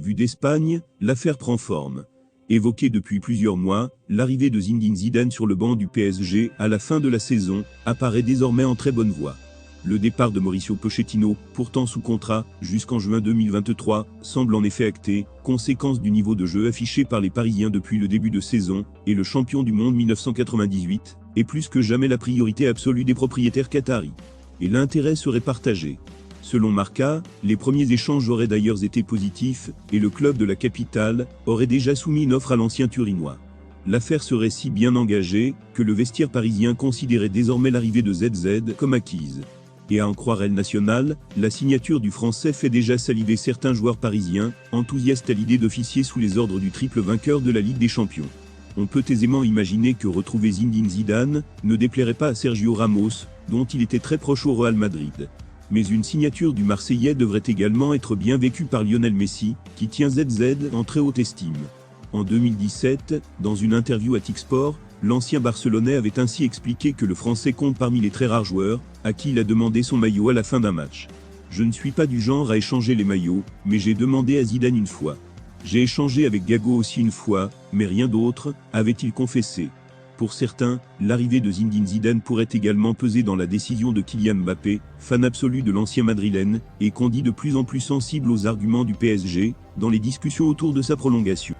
Vue d'Espagne, l'affaire prend forme. Évoquée depuis plusieurs mois, l'arrivée de Zinedine Zidane sur le banc du PSG à la fin de la saison apparaît désormais en très bonne voie. Le départ de Mauricio Pochettino, pourtant sous contrat jusqu'en juin 2023, semble en effet acté, conséquence du niveau de jeu affiché par les Parisiens depuis le début de saison, et le champion du monde 1998 est plus que jamais la priorité absolue des propriétaires qataris. Et l'intérêt serait partagé. Selon Marca, les premiers échanges auraient d'ailleurs été positifs, et le club de la capitale aurait déjà soumis une offre à l'ancien Turinois. L'affaire serait si bien engagée, que le vestiaire parisien considérait désormais l'arrivée de ZZ comme acquise. Et à en croire El Nacional, la signature du Français fait déjà saliver certains joueurs parisiens, enthousiastes à l'idée d'officier sous les ordres du triple vainqueur de la Ligue des Champions. On peut aisément imaginer que retrouver Zinedine Zidane ne déplairait pas à Sergio Ramos, dont il était très proche au Real Madrid. Mais une signature du Marseillais devrait également être bien vécue par Lionel Messi, qui tient ZZ en très haute estime. En 2017, dans une interview à TikSport, l'ancien Barcelonais avait ainsi expliqué que le Français compte parmi les très rares joueurs à qui il a demandé son maillot à la fin d'un match. Je ne suis pas du genre à échanger les maillots, mais j'ai demandé à Zidane une fois. J'ai échangé avec Gago aussi une fois, mais rien d'autre, avait-il confessé. Pour certains, l'arrivée de Zinedine Zidane pourrait également peser dans la décision de Kylian Mbappé, fan absolu de l'ancien madrilène, et qu'on dit de plus en plus sensible aux arguments du PSG, dans les discussions autour de sa prolongation.